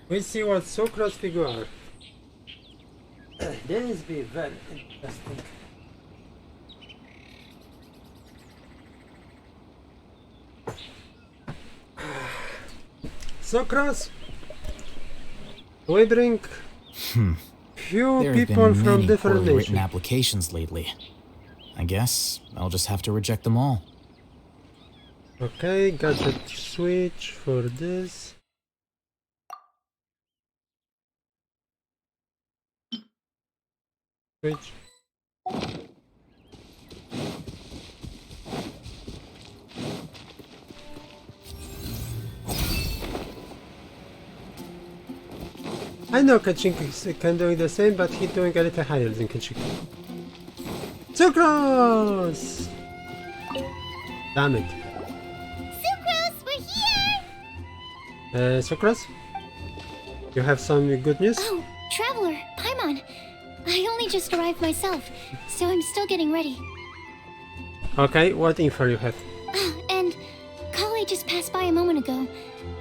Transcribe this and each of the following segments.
We see what Sucra's figure are. This be very interesting. Sucras, we bring few There have people been from many different poorly written nations. applications lately. I guess I'll just have to reject them all. Okay, gadget switch for this. Switch. I know Kachink can doing the same, but he's doing a little higher than Kachink. Sucrose! Damn it. Sucrose, we're here! Sucrose? You have some good news? Oh, Traveler, Paimon. I only just arrived myself, so I'm still getting ready. Okay, what info you have? And Kale just passed by a moment ago.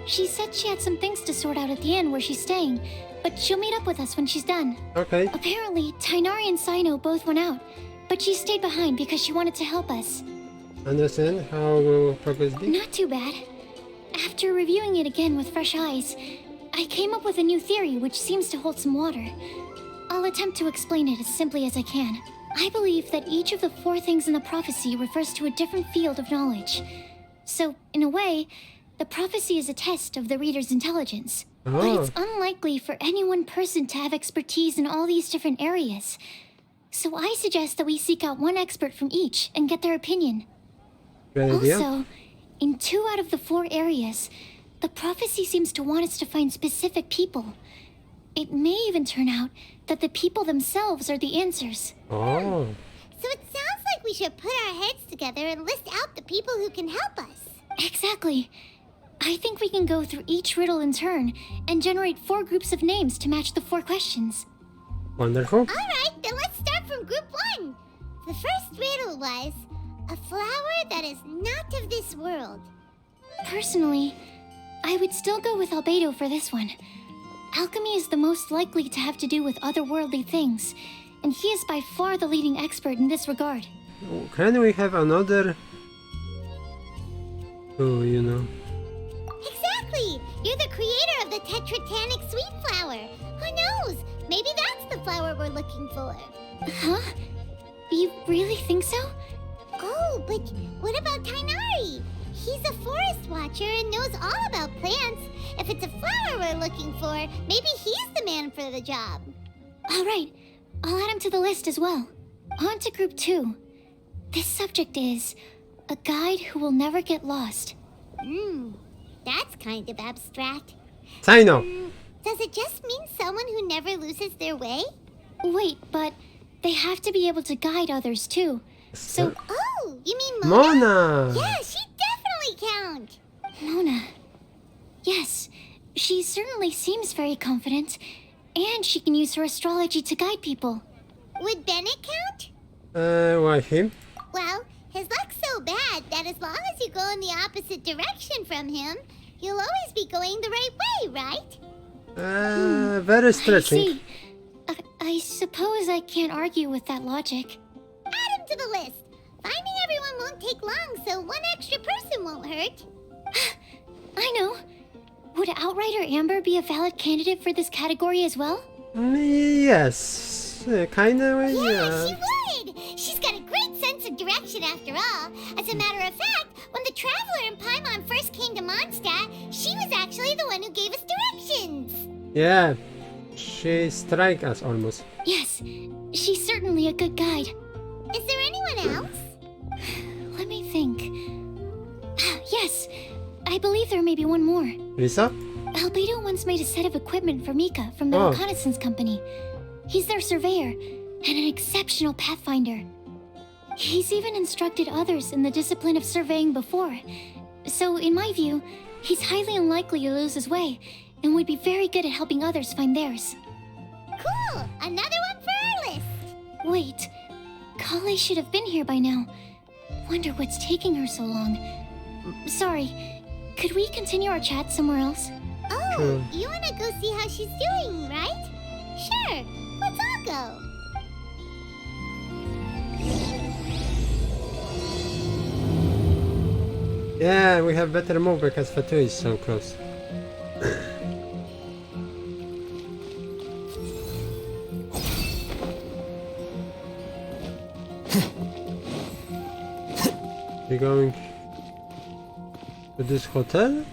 She said she had some things to sort out at the inn where she's staying, but she'll meet up with us when she's done. Okay. Apparently, Tainari and Sino both went out, but she stayed behind because she wanted to help us. Understand how will progress be? Not too bad. After reviewing it again with fresh eyes, I came up with a new theory which seems to hold some water. I'll attempt to explain it as simply as I can. I believe that each of the 4 things in the prophecy refers to a different field of knowledge. So, in a way, the prophecy is a test of the reader's intelligence. But it's unlikely for any one person to have expertise in all these different areas. So I suggest that we seek out one expert from each and get their opinion. Good idea. Also, in 2 out of the 4 areas, the prophecy seems to want us to find specific people. It may even turn out that the people themselves are the answers. Oh. So it sounds like we should put our heads together and list out the people who can help us. Exactly. I think we can go through each riddle in turn and generate 4 groups of names to match the 4 questions. Wonderful. Alright, then let's start from group 1. The first riddle was, a flower that is not of this world. Personally, I would still go with Albedo for this one. Alchemy is the most likely to have to do with otherworldly things, and he is by far the leading expert in this regard. Can we have another? Oh, you know. Exactly! You're the creator of the Tetratanic sweet flower. Who knows? Maybe that's the flower we're looking for. Huh? You really think so? Oh, but what about Tainari? He's a forest watcher and knows all about plants. If it's a flower we're looking for, maybe he's the man for the job. Alright, I'll add him to the list as well. On to group 2. This subject is a guide who will never get lost. That's kind of abstract. Sino. Does it just mean someone who never loses their way? Wait, but they have to be able to guide others too. So, Oh, you mean Mona? Mona. Yeah, she definitely counts. Mona. Yes, she certainly seems very confident, and she can use her astrology to guide people. Would Bennett count? Why him? Well, his luck's so bad that as long as you go in the opposite direction from him, you'll always be going the right way, right? Very I stretching. see. I suppose I can't argue with that logic. Add him to the list. Finding everyone won't take long, so one extra person won't hurt. I know. Would Outrider Amber be a valid candidate for this category as well? Yes. Kinda, Yeah, she would! She's got a great sense of direction after all. As a matter of fact, when the Traveler and Paimon first came to Mondstadt, she was actually the one who gave us directions. Yeah. She strike us almost. Yes, she's certainly a good guide. Is there anyone else? Let me think. Yes, I believe there may be one more. Lisa? Albedo once made a set of equipment for Mika from the reconnaissance company. He's their surveyor and an exceptional pathfinder. He's even instructed others in the discipline of surveying before. So, in my view, he's highly unlikely to lose his way and would be very good at helping others find theirs. Cool! Another one for our list! Wait, Kale should have been here by now. Wonder what's taking her so long. Sorry, could we continue our chat somewhere else? Oh, True. you wanna go see how she's doing, right? Sure, let's all go. Yeah, we have better move because Fatu is so close. We're going to this hotel?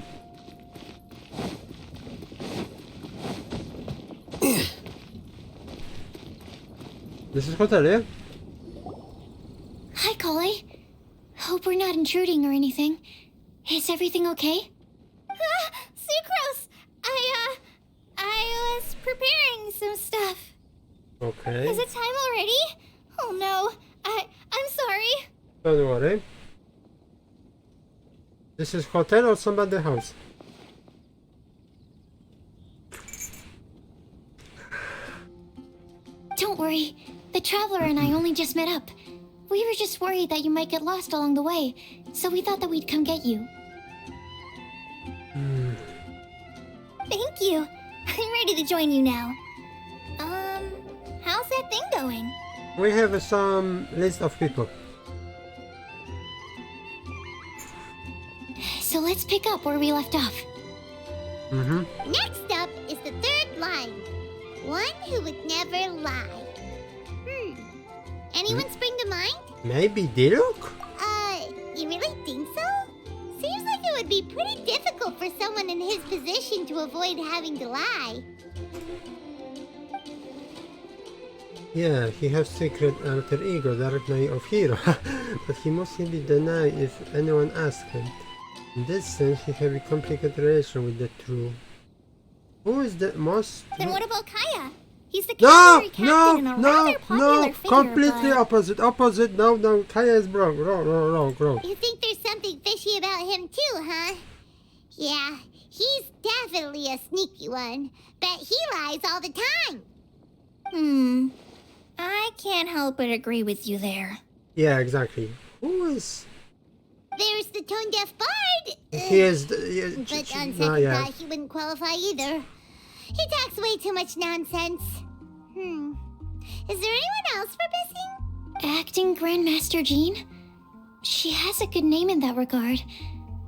This is hotel, yeah? Hi, Collie. Hope we're not intruding or anything. Is everything okay? Sucrose! I was preparing some stuff. Okay. Is it time already? Oh no, I'm sorry. Don't worry. This is hotel or somebody's house? Don't worry. The Traveler and I only just met up. We were just worried that you might get lost along the way, so we thought that we'd come get you. Thank you. I'm ready to join you now. How's that thing going? We have some list of people. So let's pick up where we left off. Next up is the third line. One who would never lie. Anyone spring to mind? Maybe Diluc? You really think so? Seems like it would be pretty difficult for someone in his position to avoid having to lie. Yeah, he has secret alter ego, Dark Knight of Hero, but he must simply deny if anyone asks him. In this sense, he has a complicated relation with the true. Who is the most... Then what about Kaya? He's the No, cavalry captain no, and a no, rather popular no, figure, completely but... opposite, no, Kaya is wrong. You think there's something fishy about him too, huh? Yeah, he's definitely a sneaky one. Bet he lies all the time. I can't help but agree with you there. Yeah, exactly. Who is... There's the tone-deaf bard. He is... But on second yeah. thought, he wouldn't qualify either. He talks way too much nonsense. Is there anyone else we're missing? Acting Grandmaster Jean? She has a good name in that regard,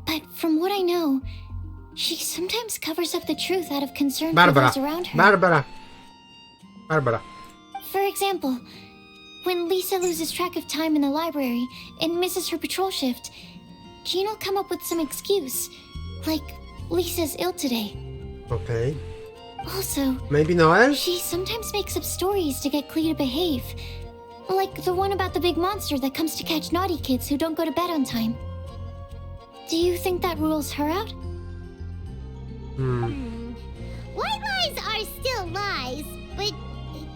but from what I know, she sometimes covers up the truth out of concern for those around her. Barbara. For example, when Lisa loses track of time in the library and misses her patrol shift, Jean will come up with some excuse, like Lisa's ill today. Okay. Also, Maybe Noel? she sometimes makes up stories to get Clee to behave. Like the one about the big monster that comes to catch naughty kids who don't go to bed on time. Do you think that rules her out? White lies are still lies, but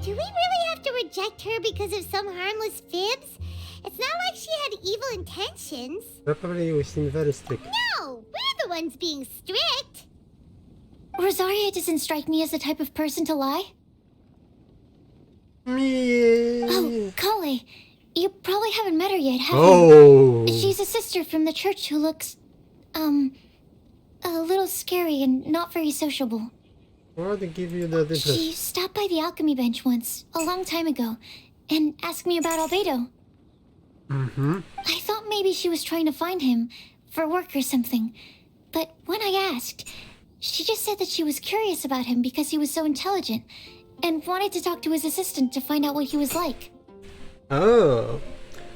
do we really have to reject her because of some harmless fibs? It's not like she had evil intentions. Probably we seem very strict. No, we're the ones being strict. Rosaria doesn't strike me as the type of person to lie. Oh, Kale, you probably haven't met her yet, have you? She's a sister from the church who looks, a little scary and not very sociable. Why they give you that interest? She stopped by the alchemy bench once, a long time ago, and asked me about Albedo. I thought maybe she was trying to find him, for work or something. But when I asked, she just said that she was curious about him because he was so intelligent, and wanted to talk to his assistant to find out what he was like. Oh,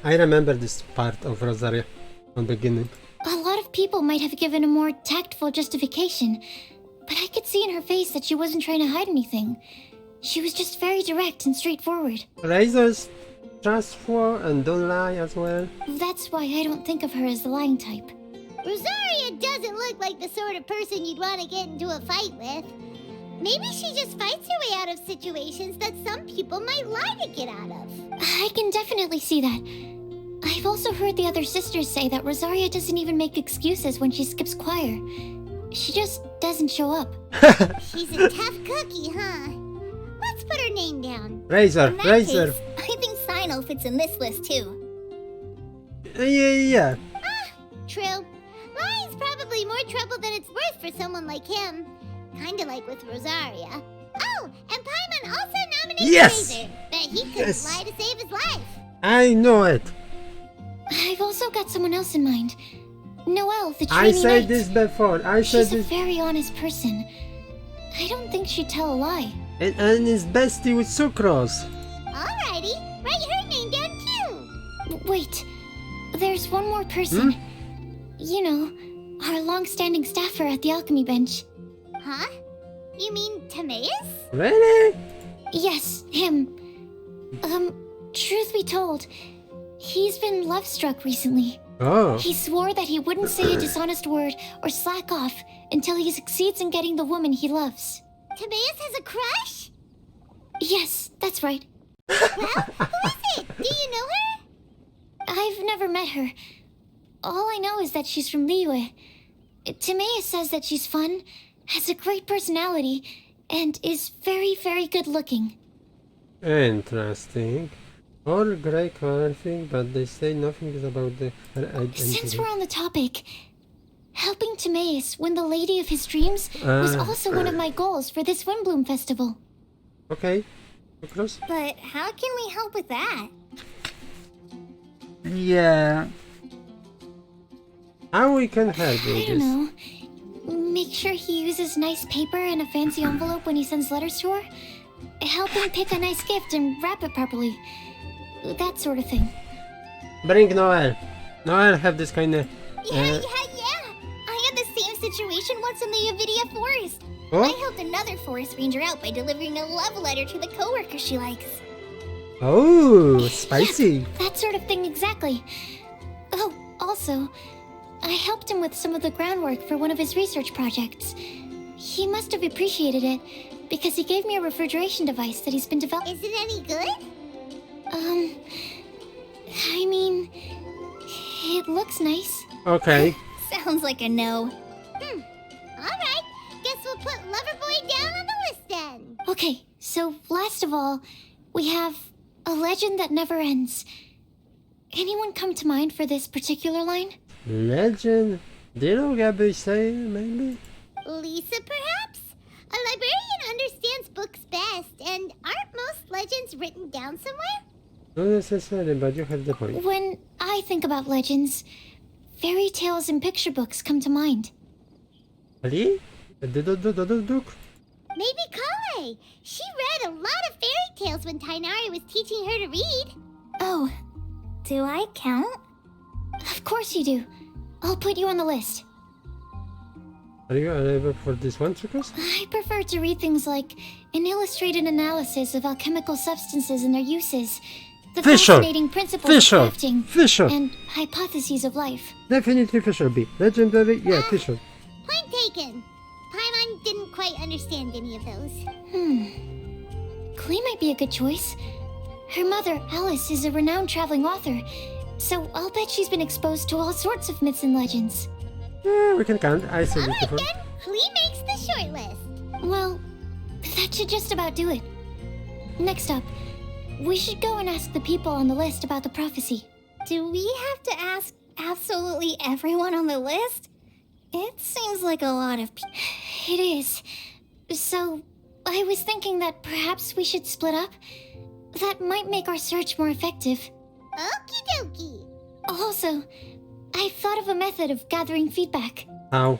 I remember this part of Rosaria from the beginning. A lot of people might have given a more tactful justification, but I could see in her face that she wasn't trying to hide anything. She was just very direct and straightforward. Razor's trustful and don't lie as well. That's why I don't think of her as the lying type. Rosaria doesn't look like the sort of person you'd want to get into a fight with. Maybe she just fights her way out of situations that some people might lie to get out of. I can definitely see that. I've also heard the other sisters say that Rosaria doesn't even make excuses when she skips choir. She just doesn't show up. She's a tough cookie, huh? Let's put her name down. Razor. In that case, I think Sino fits in this list too. Yeah. True. Lying's probably more trouble than it's worth for someone like him. Kinda like with Rosaria. Oh, and Paimon also nominated Yes! Razor, but he couldn't Yes! lie to save his life. I know it! I've also got someone else in mind. Noelle, the I trainee said knight. this before. I said She's a this. very honest person. I don't think she'd tell a lie. And his bestie with Sucrose. Alrighty, write her name down too. Wait, there's one more person. You know, our long-standing staffer at the alchemy bench. Huh? You mean Timaeus? Really? Yes, him. Truth be told, he's been love-struck recently. Oh. He swore that he wouldn't say a dishonest word or slack off until he succeeds in getting the woman he loves. Timaeus has a crush? Yes, that's right. Well, who is it? Do you know her? I've never met her. All I know is that she's from Liyue. Timaeus says that she's fun, has a great personality, and is very, very good looking. Interesting. All great thing, but they say nothing is about the Since we're on the topic, helping Timaeus win the lady of his dreams was also one of my goals for this Windblume festival. Okay. Sucrose? But how can we help with that? Yeah. How we can help I with don't this? know. Make sure he uses nice paper and a fancy envelope when he sends letters to her. Help him pick a nice gift and wrap it properly. That sort of thing. Bring Noel. Noel have this kind of... Yeah. I had the same situation once in the Avidia forest. Oh? I helped another forest ranger out by delivering a love letter to the coworker she likes. Oh, spicy. Yep, that sort of thing exactly. Oh, also, I helped him with some of the groundwork for one of his research projects. He must have appreciated it, because he gave me a refrigeration device that he's been developing. Is it any good? I mean, it looks nice. Okay. Sounds like a no. Alright, guess we'll put Loverboy down on the list then. Okay, so last of all, we have a legend that never ends. Anyone come to mind for this particular line? Legend? Did Gabby say maybe? Lisa, perhaps? A librarian understands books best, and aren't most legends written down somewhere? Not necessarily, but you have the point. When I think about legends, fairy tales and picture books come to mind. Ali? Maybe Kale. She read a lot of fairy tales when Tainari was teaching her to read. Oh, Do I count? of course you do. I'll put you on the list. Are you available for this one, Sucrose? I prefer to read things like an illustrated analysis of alchemical substances and their uses, the Fisher! fascinating principles Fisher! of crafting, Fisher! and hypotheses of life. Definitely Fisher B. Legendary? Yeah, Fisher. Point taken. Paimon didn't quite understand any of those. Klee might be a good choice. Her mother, Alice, is a renowned traveling author, so I'll bet she's been exposed to all sorts of myths and legends. Yeah, we can count. I said it Alright before. then, Klee makes the short list. Well, that should just about do it. Next up, we should go and ask the people on the list about the prophecy. Do we have to ask absolutely everyone on the list? It seems like a lot of people. It is. So, I was thinking that perhaps we should split up. That might make our search more effective. Okie dokie. Also, I've thought of a method of gathering feedback. How?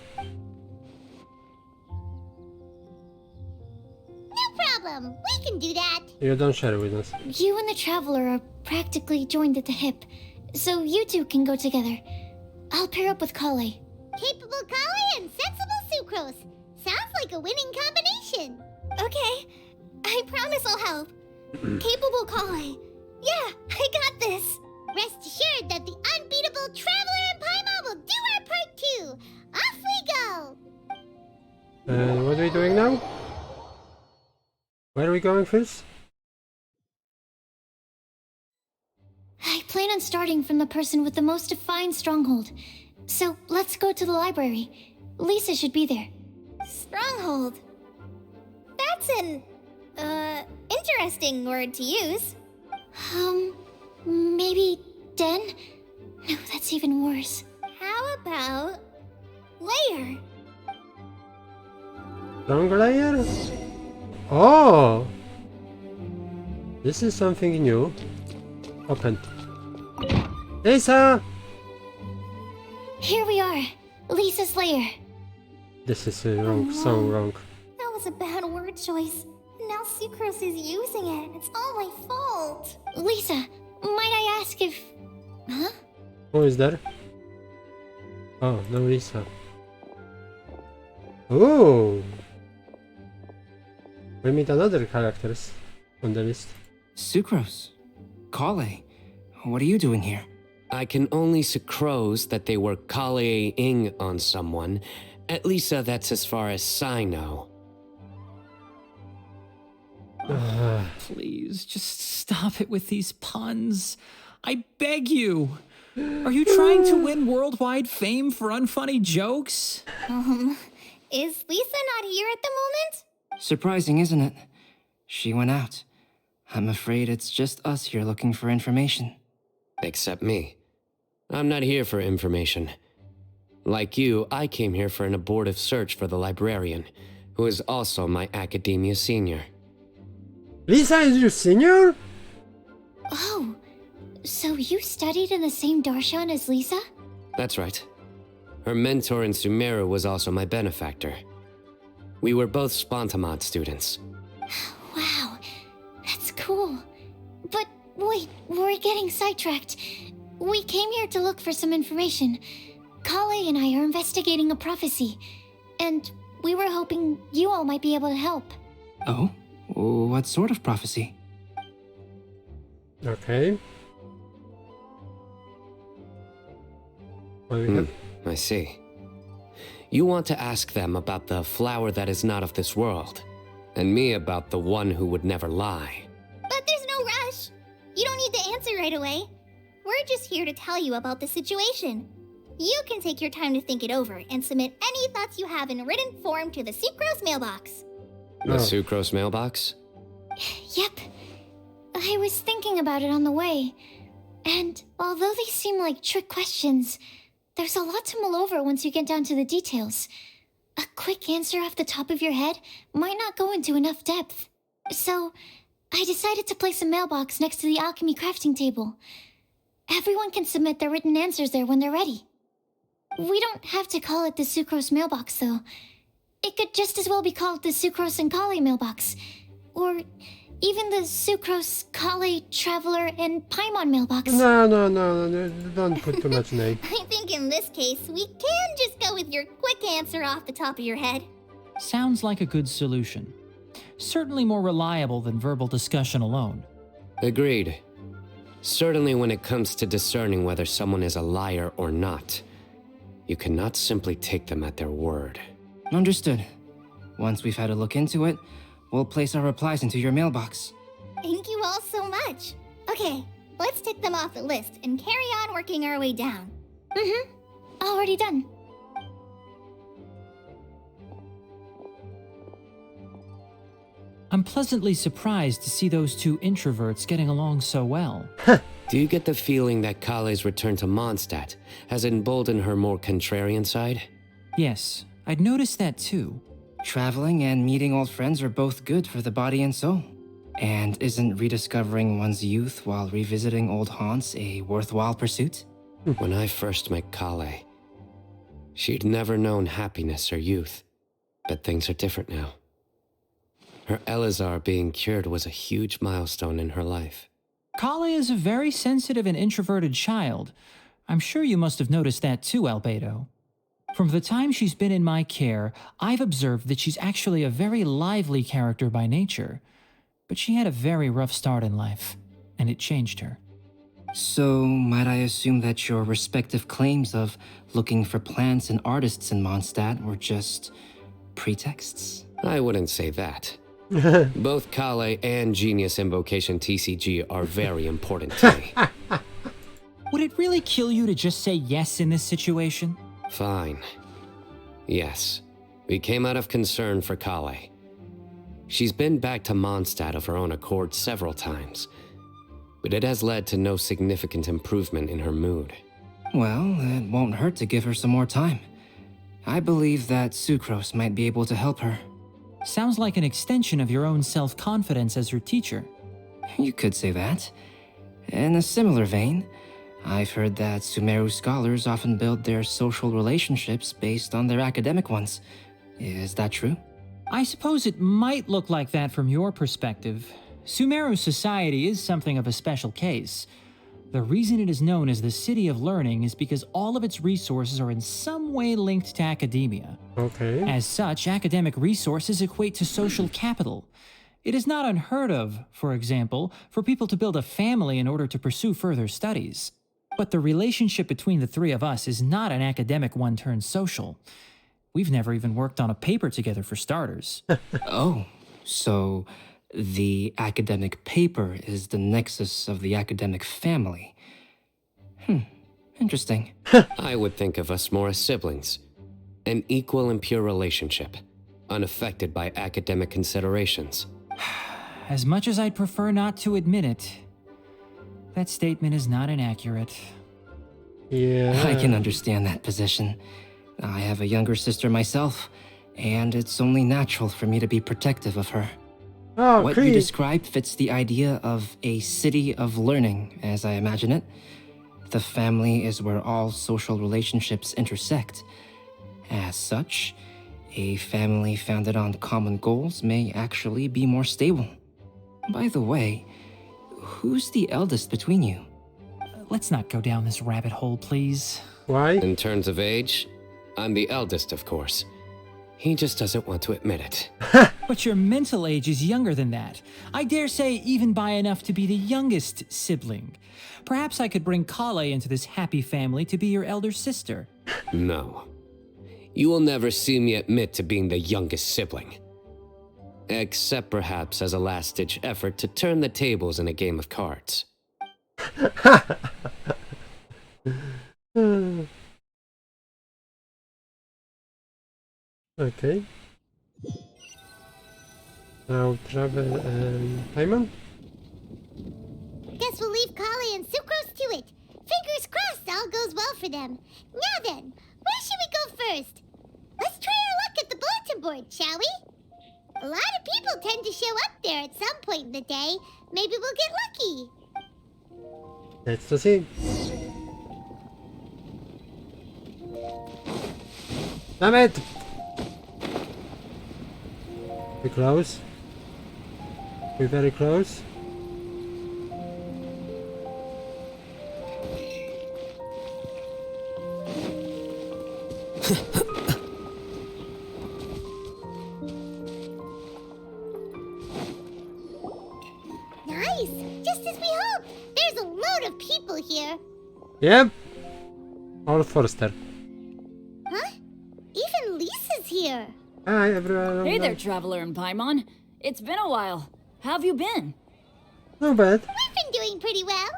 No problem. We can do that. You don't share with us. You and the Traveler are practically joined at the hip, so you two can go together. I'll pair up with Kale. Capable Kali and sensible Sucrose. Sounds like a winning combination. Okay. I promise I'll help. Capable Kali. Yeah, I got this. Rest assured that the unbeatable Traveler and Paimon will do our part too. Off we go. What are we doing now? Where are we going first? I plan on starting from the person with the most defined stronghold. So let's go to the library. Lisa should be there. Stronghold. That's an, interesting word to use. Maybe den? No, that's even worse. How about layer? Wrong layer? Oh! This is something new. Open. Lisa! Here we are, Lisa's lair. This is wrong, so wrong. That was a bad word choice. Now Sucrose is using it. It's all my fault. Lisa, might I ask if... Huh? Who is there? Oh, no Lisa. Oh! We meet another characters on the list. Sucrose. Kale. What are you doing here? I can only sucrose that they were Kale-ing on someone. At least that's as far as I know. Please, just stop it with these puns. I beg you. Are you trying to win worldwide fame for unfunny jokes? Is Lisa not here at the moment? Surprising, isn't it? She went out. I'm afraid it's just us here looking for information. Except me. I'm not here for information. Like you, I came here for an abortive search for the librarian, who is also my academia senior. Lisa is your senior? Oh, so you studied in the same darshan as Lisa? That's right. Her mentor in Sumeru was also my benefactor. We were both Spontamod students. Wow, that's cool. But wait, we're getting sidetracked. We came here to look for some information. Kale and I are investigating a prophecy, and we were hoping you all might be able to help. Oh? What sort of prophecy? Okay. What we have? I see. You want to ask them about the flower that is not of this world, and me about the one who would never lie. But there's no rush. You don't need to answer right away. We're just here to tell you about the situation. You can take your time to think it over and submit any thoughts you have in written form to the Sucrose mailbox. The Oh. Sucrose mailbox? Yep. I was thinking about it on the way, and although they seem like trick questions, there's a lot to mull over once you get down to the details. A quick answer off the top of your head might not go into enough depth. So, I decided to place a mailbox next to the alchemy crafting table. Everyone can submit their written answers there when they're ready. We don't have to call it the Sucrose mailbox, though. It could just as well be called the Sucrose and Kale mailbox. Or even the Sucrose, Kale, Traveler, and Paimon mailbox. No, don't put too much name. I think in this case, we can just go with your quick answer off the top of your head. Sounds like a good solution. Certainly more reliable than verbal discussion alone. Agreed. Certainly when it comes to discerning whether someone is a liar or not, you cannot simply take them at their word. Understood. Once we've had a look into it, we'll place our replies into your mailbox. Thank you all so much. Okay, let's tick them off the list and carry on working our way down. Already done. I'm pleasantly surprised to see those two introverts getting along so well. Do you get the feeling that Kale's return to Mondstadt has emboldened her more contrarian side? Yes, I'd noticed that too. Traveling and meeting old friends are both good for the body and soul. And isn't rediscovering one's youth while revisiting old haunts a worthwhile pursuit? When I first met Kale, she'd never known happiness or youth. But things are different now. Her Elazar being cured was a huge milestone in her life. Kale is a very sensitive and introverted child. I'm sure you must have noticed that too, Albedo. From the time she's been in my care, I've observed that she's actually a very lively character by nature. But she had a very rough start in life, and it changed her. So, might I assume that your respective claims of looking for plants and artists in Mondstadt were just pretexts? I wouldn't say that. Both Kale and Genius Invocation TCG are very important to me. Would it really kill you to just say yes in this situation? Fine. Yes, we came out of concern for Kale. She's been back to Mondstadt of her own accord several times, but it has led to no significant improvement in her mood. Well, it won't hurt to give her some more time. I believe that Sucrose might be able to help her. Sounds like an extension of your own self-confidence as her teacher. You could say that. In a similar vein, I've heard that Sumeru scholars often build their social relationships based on their academic ones. Is that true? I suppose it might look like that from your perspective. Sumeru society is something of a special case. The reason it is known as the City of Learning is because all of its resources are in some way linked to academia. Okay. As such, academic resources equate to social capital. It is not unheard of, for example, for people to build a family in order to pursue further studies. But the relationship between the three of us is not an academic one turned social. We've never even worked on a paper together for starters. Oh, so the academic paper is the nexus of the academic family. Interesting. I would think of us more as siblings. An equal and pure relationship, unaffected by academic considerations. As much as I'd prefer not to admit it, that statement is not inaccurate. Yeah. I can understand that position. I have a younger sister myself, and it's only natural for me to be protective of her. Oh, What you Creed. describe fits the idea of a city of learning, as I imagine it. The family is where all social relationships intersect. As such, a family founded on common goals may actually be more stable. By the way, who's the eldest between you? Let's not go down this rabbit hole, please. Why? In terms of age, I'm the eldest, of course. He just doesn't want to admit it. But your mental age is younger than that. I dare say even by enough to be the youngest sibling. Perhaps I could bring Kale into this happy family to be your elder sister. No. You will never see me admit to being the youngest sibling. Except perhaps as a last-ditch effort to turn the tables in a game of cards. Okay. Now travel Paimon? Guess we'll leave Kali and Sucrose to it. Fingers crossed all goes well for them. Now then, where should we go first? Let's try our luck at the bulletin board, shall we? A lot of people tend to show up there at some point in the day. Maybe we'll get lucky. Let's see. Damn it! We're close. We're very close. Nice! Just as we hoped. There's a load of people here. Yep. All Forster. Huh? Even Lisa's here. Hi everyone. Hey there, Traveler and Paimon. It's been a while. How have you been? Not bad. We've been doing pretty well.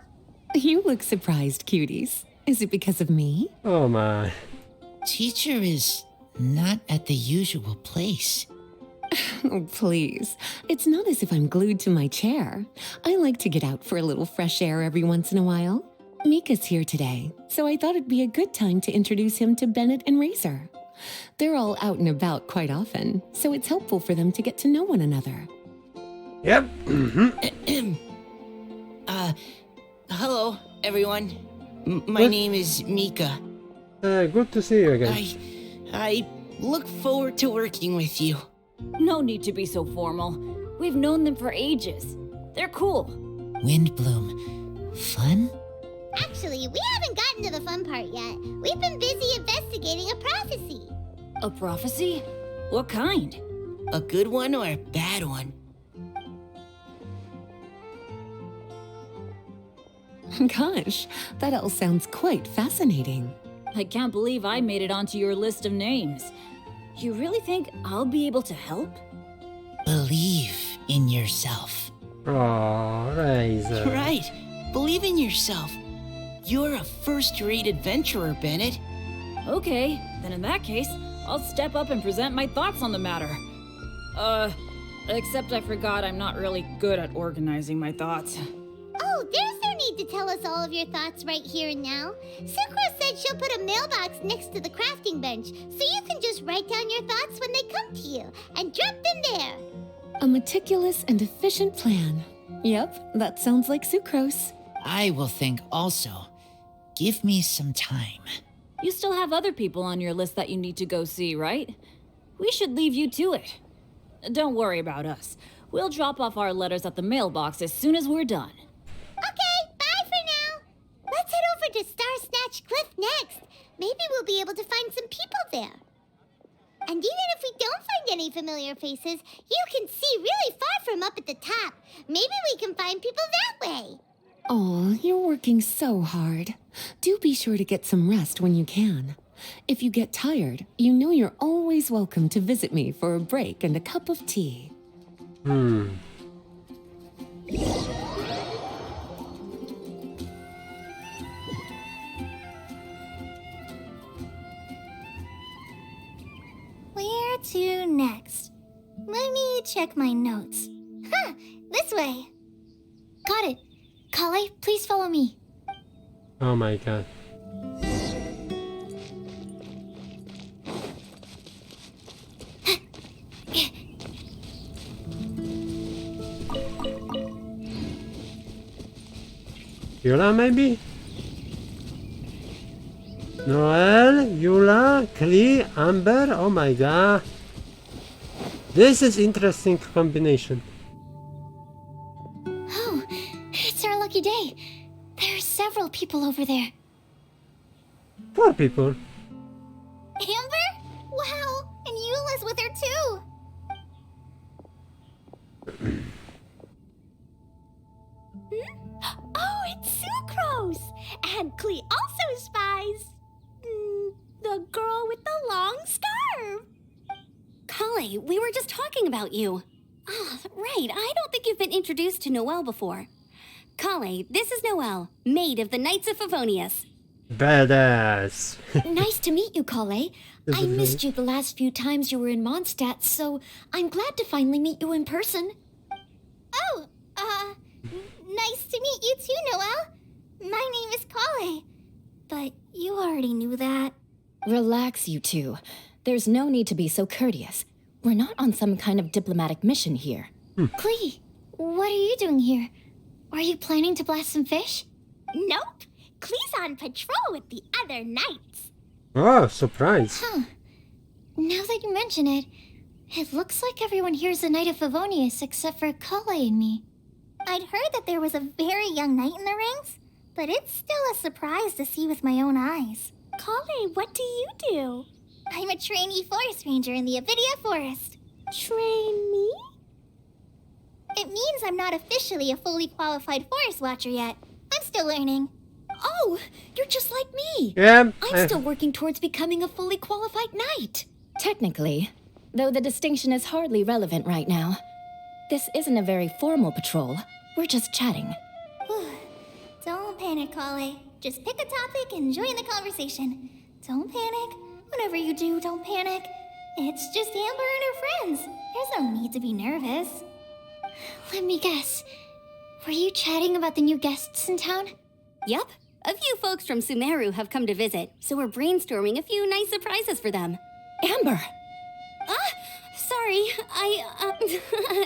You look surprised, cuties. Is it because of me? Oh my. Teacher is not at the usual place. Oh, please. It's not as if I'm glued to my chair. I like to get out for a little fresh air every once in a while. Mika's here today, so I thought it'd be a good time to introduce him to Bennett and Razor. They're all out and about quite often, so it's helpful for them to get to know one another. Yep. Hello, everyone. My name is Mika. Good to see you again. I look forward to working with you. No need to be so formal. We've known them for ages. They're cool. Windblume. Fun? Actually, we haven't gotten to the fun part yet. We've been busy investigating a prophecy. A prophecy? What kind? A good one or a bad one? Gosh, that all sounds quite fascinating. I can't believe I made it onto your list of names. You really think I'll be able to help? Believe in yourself. Oh, Razor. Right. Believe in yourself. You're a first-rate adventurer, Bennett. Okay, then in that case, I'll step up and present my thoughts on the matter. Except I forgot I'm not really good at organizing my thoughts. Oh, there's no need to tell us all of your thoughts right here and now. Sucrose said said she'll put a mailbox next to the crafting bench, so you can just write down your thoughts when they come to you, and drop them there. A meticulous and efficient plan. Yep, that sounds like sucrose. I will think also. Give me some time. You still have other people on your list that you need to go see, right? We should leave you to it. Don't worry about us. We'll drop off our letters at the mailbox as soon as we're done. Okay, bye for now. Let's head over to Star Snatch Cliff next. Maybe we'll be able to find some people there. And even if we don't find any familiar faces, you can see really far from up at the top. Maybe we can find people that way. Oh, you're working so hard. Do be sure to get some rest when you can. If you get tired, you know you're always welcome to visit me for a break and a cup of tea. Where to next? Let me check my notes. Huh, this way. Got it. Kale, please follow me. Oh my god. Yula, maybe? Noel, Yula, Klee, Amber, oh my god. This is interesting combination. Oh, it's our lucky day. There are several people over there. 4 people. Amber? Wow, and Eula's with her too. Oh, it's Sucrose! And Klee also spies the girl with the long scarf. Kale, we were just talking about you. Ah, right. I don't think you've been introduced to Noelle before. Kale, this is Noelle, maid of the Knights of Favonius. Badass. Nice to meet you, Kale. This I is missed you the last few times you were in Mondstadt, so I'm glad to finally meet you in person. Oh, nice to meet you too, Noelle. My name is Kale. But you already knew that. Relax, you two. There's no need to be so courteous. We're not on some kind of diplomatic mission here. Klee, what are you doing here? Are you planning to blast some fish? Nope. Klee's on patrol with the other knights. Oh, surprise. Huh. Now that you mention it, it looks like everyone here is a Knight of Favonius except for Kale and me. I'd heard that there was a very young knight in the rings, but it's still a surprise to see with my own eyes. Kale, what do you do? I'm a trainee forest ranger in the Avidia Forest. Trainee? It means I'm not officially a fully qualified forest watcher yet. I'm still learning. Oh, you're just like me. Yeah. I'm still working towards becoming a fully qualified knight. Technically, though the distinction is hardly relevant right now. This isn't a very formal patrol. We're just chatting. Don't panic, Kale. Just pick a topic and join the conversation. Don't panic. Whatever you do, don't panic. It's just Amber and her friends. There's no need to be nervous. Let me guess. Were you chatting about the new guests in town? Yup. A few folks from Sumeru have come to visit, so we're brainstorming a few nice surprises for them. Amber! Sorry,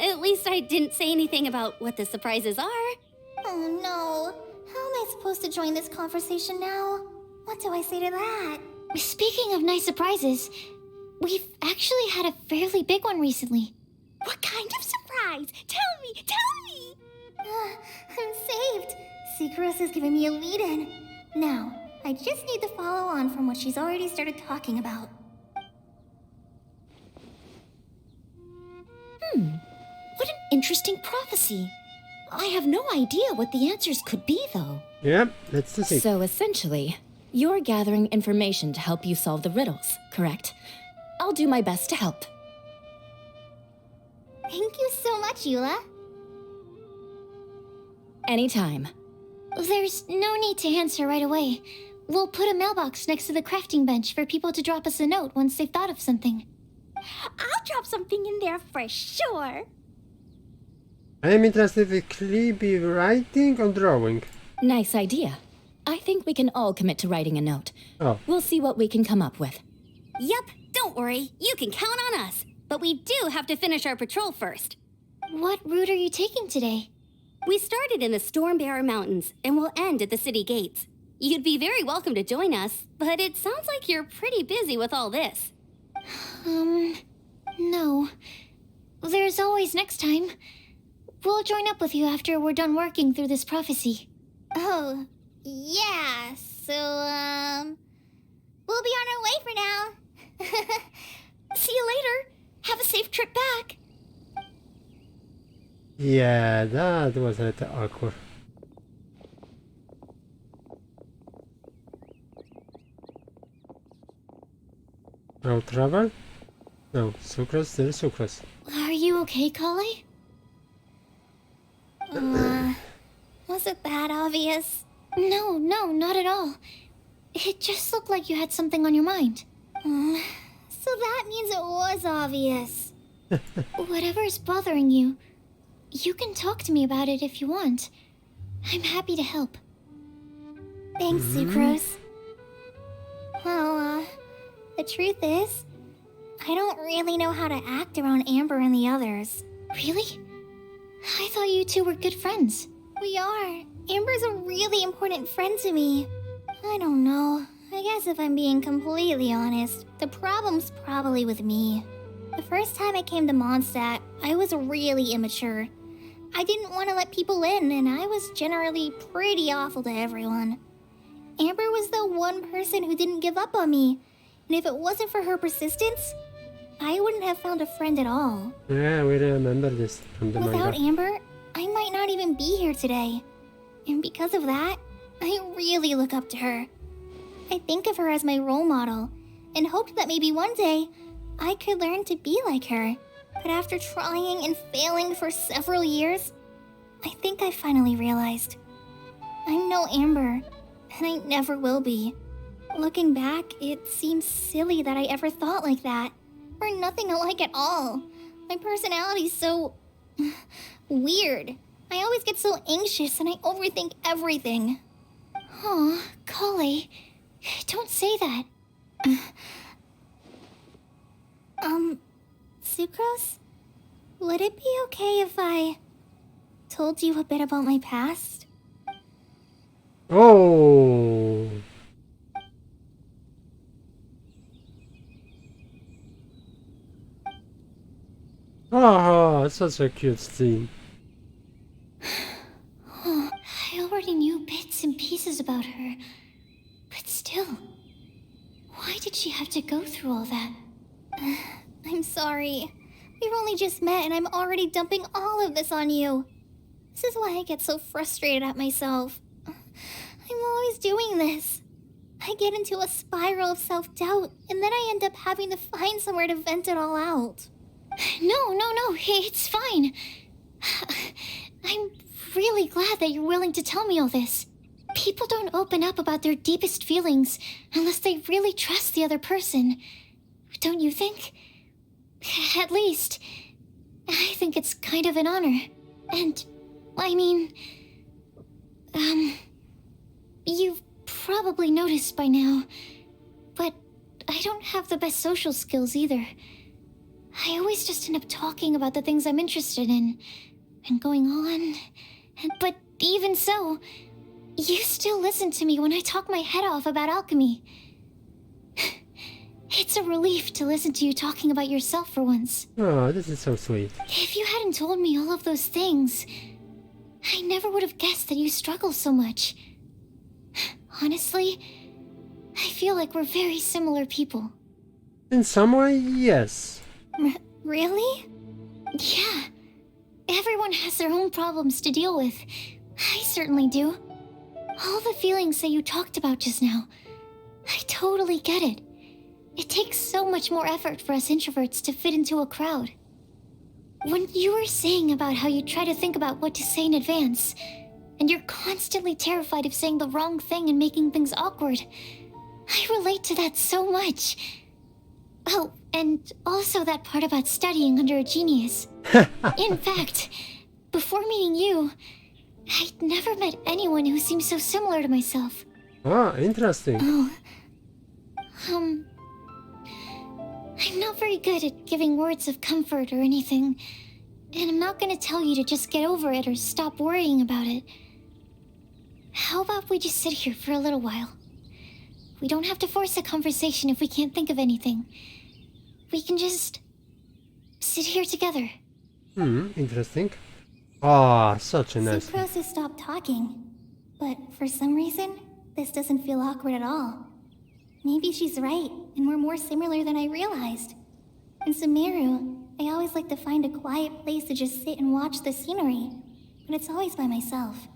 at least I didn't say anything about what the surprises are. Oh no. How am I supposed to join this conversation now? What do I say to that? Speaking of nice surprises, we've actually had a fairly big one recently. What kind of surprise? Tell me! I'm saved. Sucrose is giving me a lead-in. Now, I just need to follow on from what she's already started talking about. What an interesting prophecy. I have no idea what the answers could be, though. Yep, let's see. So essentially, you're gathering information to help you solve the riddles, correct? I'll do my best to help. Thank you so much, Eula. Anytime. There's no need to answer right away. We'll put a mailbox next to the crafting bench for people to drop us a note once they've thought of something. I'll drop something in there for sure. I am interested if Klee be writing or drawing. Nice idea. I think we can all commit to writing a note. Oh. We'll see what we can come up with. Yup, don't worry. You can count on us. But we do have to finish our patrol first. What route are you taking today? We started in the Stormbearer Mountains and will end at the city gates. You'd be very welcome to join us, but it sounds like you're pretty busy with all this. No. There's always next time. We'll join up with you after we're done working through this prophecy. Oh, yeah. So, we'll be on our way for now. See you later. Have a safe trip back. Yeah, that was a little awkward. No travel? No, sucrose, still sucrose. Are you okay, Kale? Was it that obvious? No, not at all. It just looked like you had something on your mind. So that means it was obvious. Whatever's bothering you, you can talk to me about it if you want. I'm happy to help. Thanks, Sucrose. Well, the truth is, I don't really know how to act around Amber and the others. Really? I thought you two were good friends. We are. Amber's a really important friend to me. I don't know. I guess if I'm being completely honest, the problem's probably with me. The first time I came to Mondstadt, I was really immature. I didn't want to let people in, and I was generally pretty awful to everyone. Amber was the one person who didn't give up on me, and if it wasn't for her persistence, I wouldn't have found a friend at all. Yeah, we remember this from the Without manga. Amber, I might not even be here today. And because of that, I really look up to her. I think of her as my role model, and hoped that maybe one day I could learn to be like her. But after trying and failing for several years, I think I finally realized I'm no Amber, and I never will be. Looking back, it seems silly that I ever thought like that. We're nothing alike at all. My personality's so weird. I always get so anxious and I overthink everything. Aw, Kale, don't say that. Sucrose? Would it be okay if I told you a bit about my past? Oh! Oh, such a cute scene. Oh, I already knew bits and pieces about her. But still, why did she have to go through all that? I'm sorry. We've only just met and I'm already dumping all of this on you. This is why I get so frustrated at myself. I'm always doing this. I get into a spiral of self-doubt, and then I end up having to find somewhere to vent it all out. No, it's fine. I'm really glad that you're willing to tell me all this. People don't open up about their deepest feelings unless they really trust the other person. Don't you think? At least, I think it's kind of an honor. And, I mean, you've probably noticed by now, but I don't have the best social skills either. I always just end up talking about the things I'm interested in, and going on, but even so, you still listen to me when I talk my head off about alchemy. It's a relief to listen to you talking about yourself for once. Oh, this is so sweet. If you hadn't told me all of those things, I never would have guessed that you struggle so much. Honestly, I feel like we're very similar people. In some way, yes. Really? Yeah. Everyone has their own problems to deal with. I certainly do. All the feelings that you talked about just now, I totally get it. It takes so much more effort for us introverts to fit into a crowd. When you were saying about how you try to think about what to say in advance, and you're constantly terrified of saying the wrong thing and making things awkward, I relate to that so much. Oh, and also that part about studying under a genius. In fact, before meeting you, I'd never met anyone who seemed so similar to myself. Ah, interesting. Oh. I'm not very good at giving words of comfort or anything. And I'm not gonna tell you to just get over it or stop worrying about it. How about we just sit here for a little while? We don't have to force a conversation if we can't think of anything. We can just sit here together. Interesting. Ah, such a nice. Sucrose has stopped talking, but for some reason, this doesn't feel awkward at all. Maybe she's right, and we're more similar than I realized. In Sumeru, I always like to find a quiet place to just sit and watch the scenery, but it's always by myself.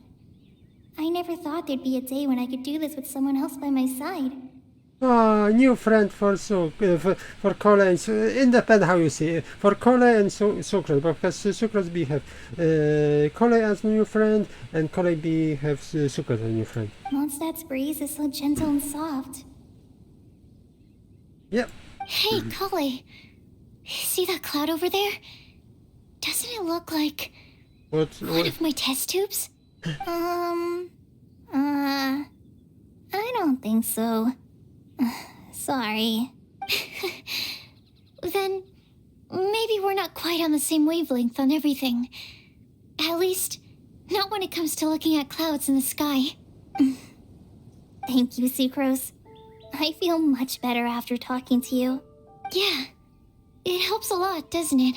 I never thought there'd be a day when I could do this with someone else by my side. Ah, new friend for for Cole and independent how you see it. For Cole and Sucrose, because Sucrose B have Cole as new friend and Cole B have Sucrose as new friend. Mondstadt's breeze is so gentle and soft. Yep. Hey, Cole. See that cloud over there? Doesn't it look like one of my test tubes? I don't think so. Sorry. Then maybe we're not quite on the same wavelength on everything. At least, not when it comes to looking at clouds in the sky. Thank you, Sucrose. I feel much better after talking to you. Yeah, it helps a lot, doesn't it?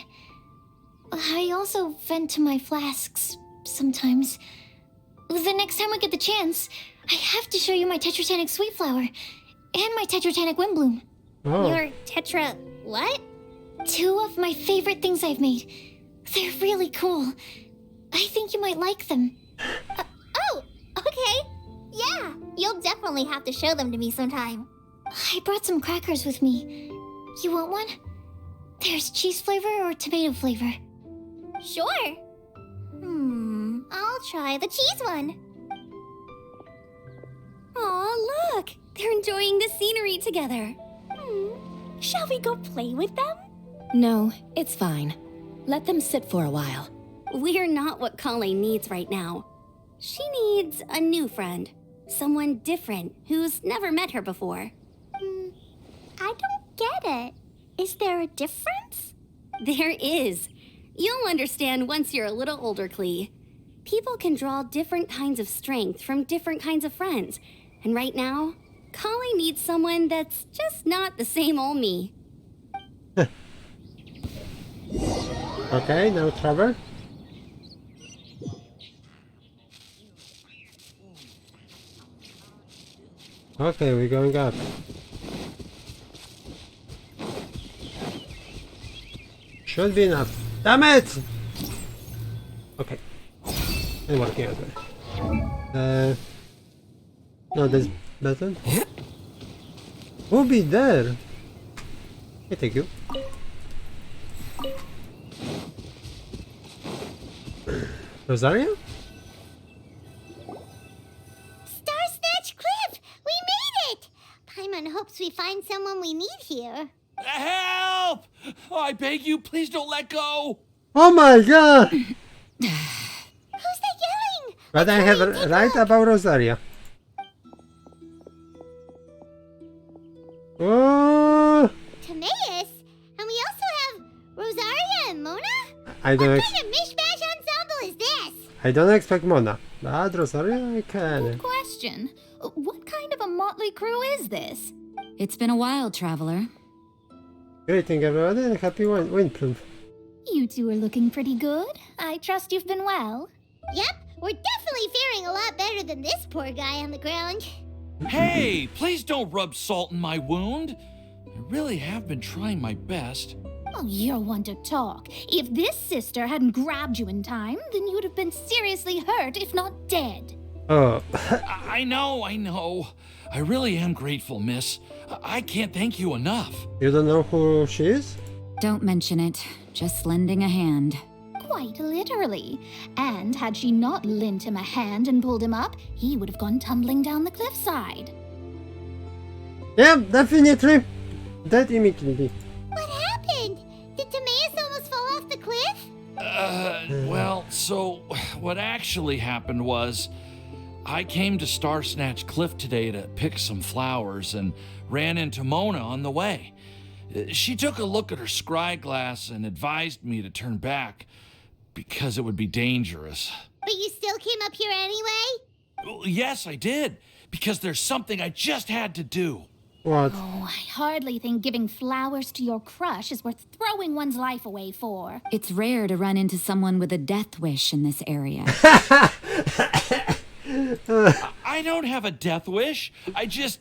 I also vent to my flasks sometimes. The next time I get the chance, I have to show you my Tetratanic Sweet Flower and my Tetratanic Windblume. Oh. Your Tetra... what? Two of my favorite things I've made. They're really cool. I think you might like them. Oh, okay. Yeah, you'll definitely have to show them to me sometime. I brought some crackers with me. You want one? There's cheese flavor or tomato flavor. Sure. I'll try the cheese one. Aw, look! They're enjoying the scenery together. Shall we go play with them? No, it's fine. Let them sit for a while. We're not what Kale needs right now. She needs a new friend. Someone different who's never met her before. I don't get it. Is there a difference? There is. You'll understand once you're a little older, Klee. People can draw different kinds of strength from different kinds of friends. And right now, Kale needs someone that's just not the same old me. Okay, now Trevor. Okay, we're going up. Should be enough. Damn it! Okay. I'm working out there. No, there's button. Who'll be there? Hey, thank you. Rosario? Star Snatch Cliff! We made it! Paimon hopes we find someone we need here. Help! Oh, I beg you, please don't let go! Oh my god! Who's that yelling? But I have right about Rosaria. Oh! Timaeus? And we also have Rosaria and Mona? I don't. What kind of mishmash ensemble is this? I don't expect Mona, but Rosaria I can. Good question. What kind of a motley crew is this? It's been a while, traveler. Greeting everybody and happy Windblume. You two are looking pretty good. I trust you've been well. Yep, we're definitely faring a lot better than this poor guy on the ground. Hey, please don't rub salt in my wound. I really have been trying my best. Oh, you're one to talk. If this sister hadn't grabbed you in time, then you'd have been seriously hurt, if not dead. Oh. I know. I really am grateful, miss. I can't thank you enough. You don't know who she is? Don't mention it. Just lending a hand. Quite literally. And had she not lent him a hand and pulled him up, he would have gone tumbling down the cliffside. Yeah, definitely. That immediately. What happened? Did Timaeus almost fall off the cliff? Well, so what actually happened was I came to Star Snatch Cliff today to pick some flowers and ran into Mona on the way. She took a look at her scry glass and advised me to turn back because it would be dangerous. But you still came up here anyway? Well, yes, I did, because there's something I just had to do. What? Oh, I hardly think giving flowers to your crush is worth throwing one's life away for. It's rare to run into someone with a death wish in this area. I don't have a death wish. I just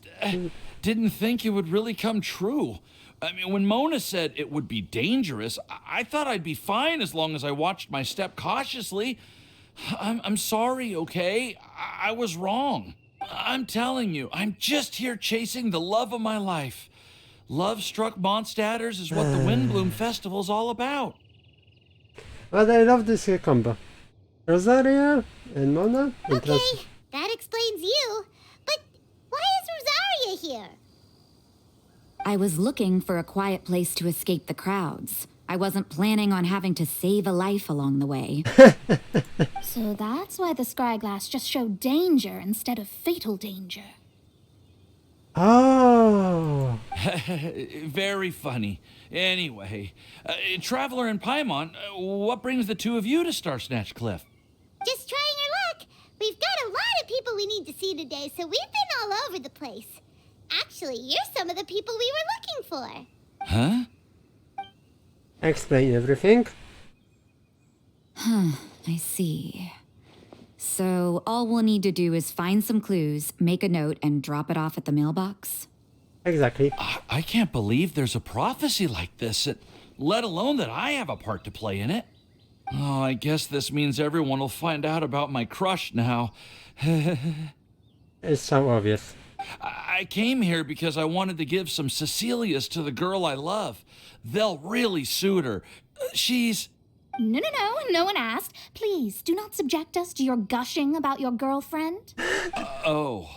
didn't think it would really come true. I mean, when Mona said it would be dangerous, I thought I'd be fine as long as I watched my step cautiously. I'm sorry, okay? I was wrong. I'm telling you, I'm just here chasing the love of my life. Love-struck Mondstadters is what the Windblume Festival's all about. But I love this combo. Rosaria and Mona. Okay, that explains you. But why is Rosaria here? I was looking for a quiet place to escape the crowds. I wasn't planning on having to save a life along the way. So that's why the scryglass just showed danger instead of fatal danger. Oh. Very funny. Anyway, Traveler and Paimon, what brings the two of you to Star Snatch Cliff? Just trying our luck. We've got a lot of people we need to see today, so we've been all over the place. Actually, you're some of the people we were looking for. Huh? Explain everything. I see. So all we'll need to do is find some clues, make a note, and drop it off at the mailbox? Exactly. I can't believe there's a prophecy like this, let alone that I have a part to play in it. Oh, I guess this means everyone will find out about my crush now. It's so obvious. I came here because I wanted to give some Cecilias to the girl I love. They'll really suit her. She's... No, no one asked. Please, do not subject us to your gushing about your girlfriend. Oh.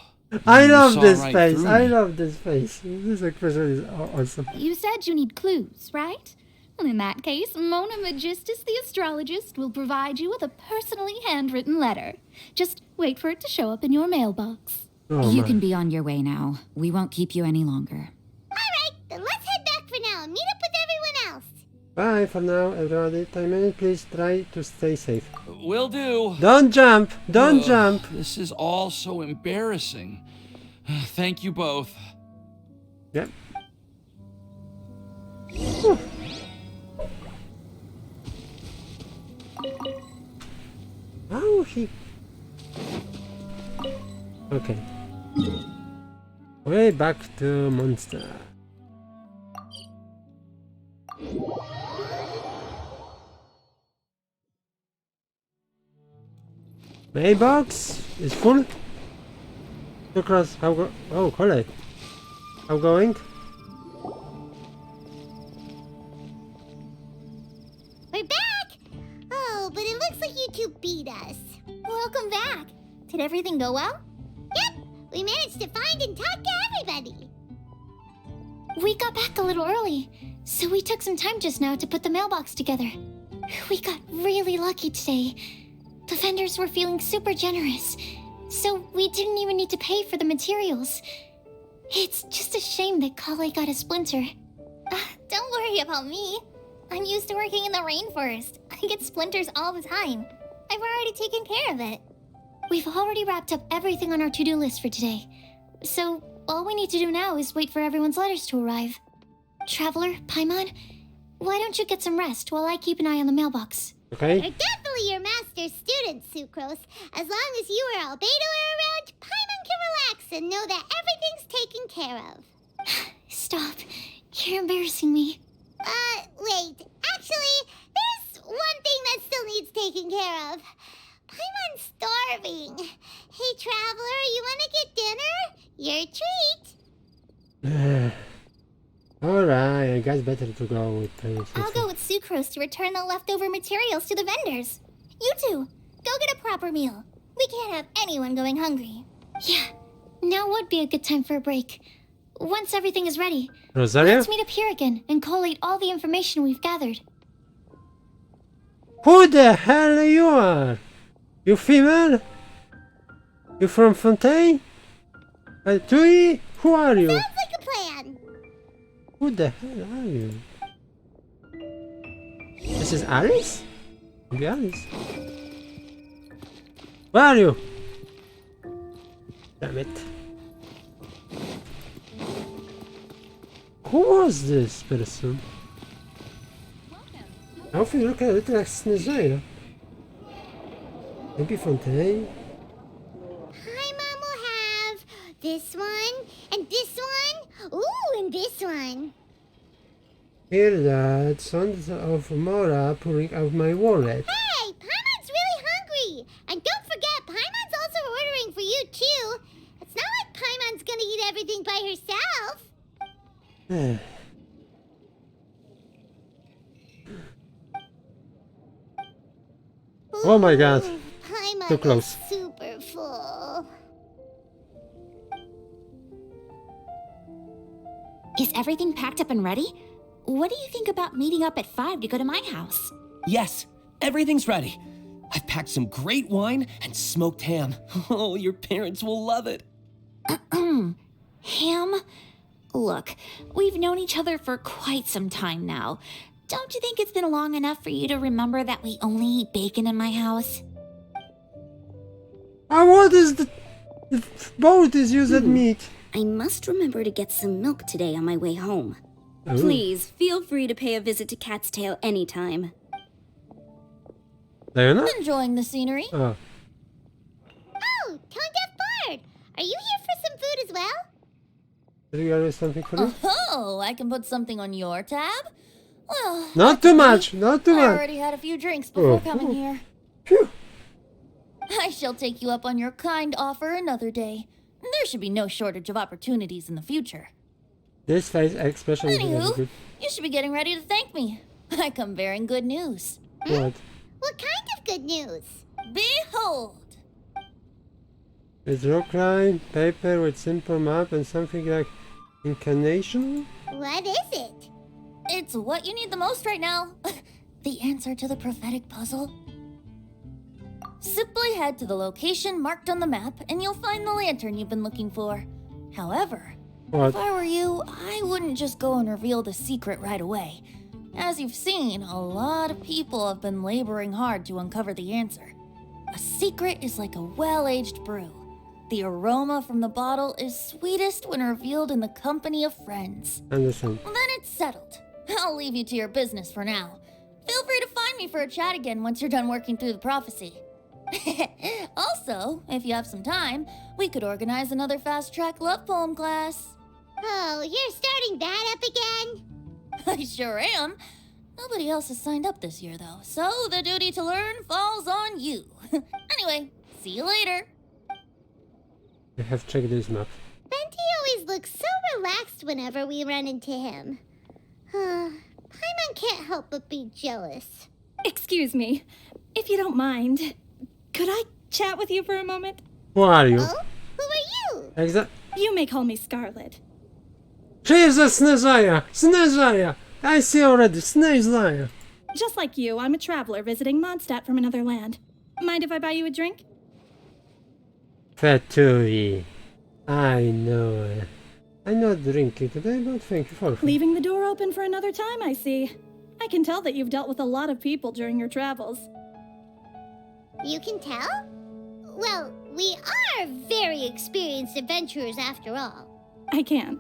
I love this right face. through I me. love this face. This expression is awesome. You said you need clues, right? Well, in that case, Mona Magistus the astrologist will provide you with a personally handwritten letter. Just wait for it to show up in your mailbox. Oh, You man. can be on your way now. We won't keep you any longer. Alright, then let's head back for now and meet up with everyone else. Bye for now, everybody. Time in. Please try to stay safe. Will do. Don't jump. Don't Ugh, jump. This is all so embarrassing. Thank you both. Yep. Whew. Oh, he... Okay. Way back to Monster. Mailbox is full. Across. How go? Oh, Cole. How going? We're back! Oh, but it looks like you two beat us. Welcome back. Did everything go well? Yep, we managed to find and talk to everybody. We got back a little early, so we took some time just now to put the mailbox together. We got really lucky today. The vendors were feeling super generous, so we didn't even need to pay for the materials. It's just a shame that Kale got a splinter. Don't worry about me. I'm used to working in the rainforest. I get splinters all the time. I've already taken care of it. We've already wrapped up everything on our to-do list for today. So, all we need to do now is wait for everyone's letters to arrive. Traveler, Paimon, why don't you get some rest while I keep an eye on the mailbox? Okay. You're definitely your master's student, Sucrose. As long as you or Albedo are around, Paimon can relax and know that everything's taken care of. Stop. You're embarrassing me. Wait. Actually, there's one thing that still needs taken care of. Paimon's starving. Hey, Traveler, you wanna get dinner? Your treat. Alright, I guess better to go with I'll go with Sucrose to return the leftover materials to the vendors. You two, go get a proper meal. We can't have anyone going hungry. Yeah, now would be a good time for a break. Once everything is ready, Rosaria? let's meet up here again and collate all the information we've gathered. Who the hell you are? You female? You from Fontaine? Tui? Who are you? Sounds like a plan. Who the hell are you? This is Alice? Maybe Alice. Where are you? Damn it. Who was this person? I often look at it like Snezaira. Maybe Fontaine? Paimon will have this one, and this one, ooh, and this one. Hear that sound of Mora pulling out my wallet. Hey, Paimon's really hungry. And don't forget, Paimon's also ordering for you too. It's not like Paimon's gonna eat everything by herself. Oh my god. Paimon Too close. is super full. Is everything packed up and ready? What do you think about meeting up at 5 to go to my house? Yes, everything's ready. I've packed some great wine and smoked ham. Oh, your parents will love it. Ham? Look, we've known each other for quite some time now. Don't you think it's been long enough for you to remember that we only eat bacon in my house? What is the boat is used at meat? I must remember to get some milk today on my way home. Oh. Please, feel free to pay a visit to Cat's Tail anytime. Diana? Enjoying the scenery? Oh. Oh, Tone Deaf Bard! Are you here for some food as well? Did you have something for me? Oh, I can put something on your tab? Well, Not too much, not too I much. already had a few drinks before Oh. coming here. Phew. I shall take you up on your kind offer another day. There should be no shortage of opportunities in the future. This face expression is very Anywho, good. you should be getting ready to thank me. I come bearing good news. What? What kind of good news? Behold! It's rock line, paper with simple map and something like incarnation? What is it? It's what you need the most right now. The answer to the prophetic puzzle. Simply head to the location marked on the map and you'll find the lantern you've been looking for. However, What? if I were you, I wouldn't just go and reveal the secret right away. As you've seen, a lot of people have been laboring hard to uncover the answer. A secret is like a well-aged brew. The aroma from the bottle is sweetest when revealed in the company of friends. Understand. Then it's settled. I'll leave you to your business for now. Feel free to find me for a chat again once you're done working through the prophecy. Also, if you have some time, we could organize another fast-track love poem class. Oh, you're starting that up again? I sure am. Nobody else has signed up this year, though, so the duty to learn falls on you. Anyway, see you later. I have checked this map. Venti always looks so relaxed whenever we run into him. Paimon can't help but be jealous. Excuse me, if you don't mind, could I chat with you for a moment? Who are you? Oh? Who are you? Exact. You may call me Scarlet. She's a Snezaria! Snezaria! I see already, Snezaria! Just like you, I'm a traveler visiting Mondstadt from another land. Mind if I buy you a drink? Fatui. I know it. I'm not drinking today, but thank you for Leaving the door open for another time, I see. I can tell that you've dealt with a lot of people during your travels. You can tell? Well, we are very experienced adventurers after all. I can.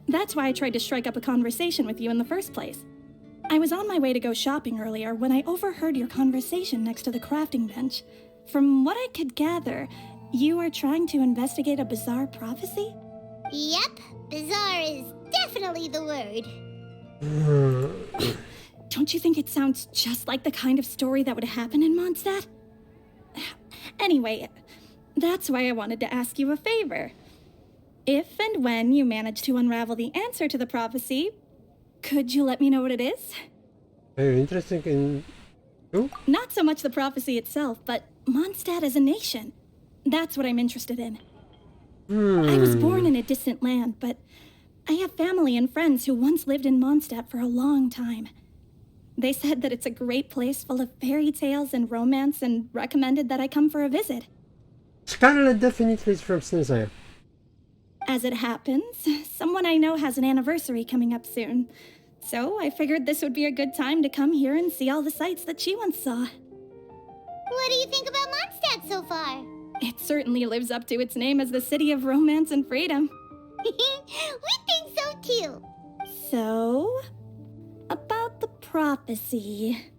That's why I tried to strike up a conversation with you in the first place. I was on my way to go shopping earlier when I overheard your conversation next to the crafting bench. From what I could gather, you are trying to investigate a bizarre prophecy? Yep, bizarre is definitely the word. Don't you think it sounds just like the kind of story that would happen in Mondstadt? Anyway, that's why I wanted to ask you a favor. If and when you manage to unravel the answer to the prophecy, could you let me know what it is? Are you interested in... Who? Not so much the prophecy itself, but Mondstadt as a nation. That's what I'm interested in. I was born in a distant land, but I have family and friends who once lived in Mondstadt for a long time. They said that it's a great place full of fairy tales and romance and recommended that I come for a visit. Scarlet definitely is from Snezaya. As it happens, someone I know has an anniversary coming up soon. So I figured this would be a good time to come here and see all the sights that she once saw. What do you think about Mondstadt so far? It certainly lives up to its name as the city of romance and freedom. We think so too. So, about the prophecy.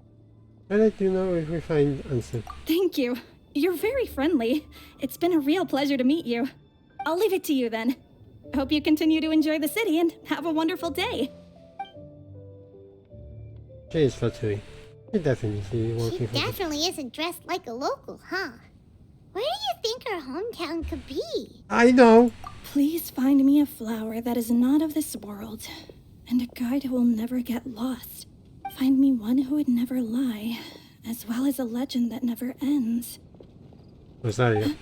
I'll let you know if we find answer. Thank you. You're very friendly. It's been a real pleasure to meet you. I'll leave it to you then. Hope you continue to enjoy the city and have a wonderful day. She is Fatui. She definitely She working for the... definitely isn't dressed like a local, huh? Where do you think her hometown could be? I know! Please find me a flower that is not of this world, and a guide who will never get lost. Find me one who would never lie, as well as a legend that never ends. Rosaria.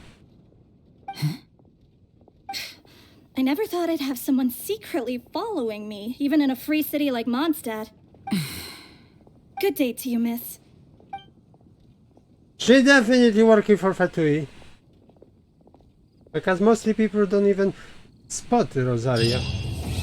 I never thought I'd have someone secretly following me, even in a free city like Mondstadt. Good day to you, miss. She definitely working for Fatui. Because mostly people don't even spot Rosaria.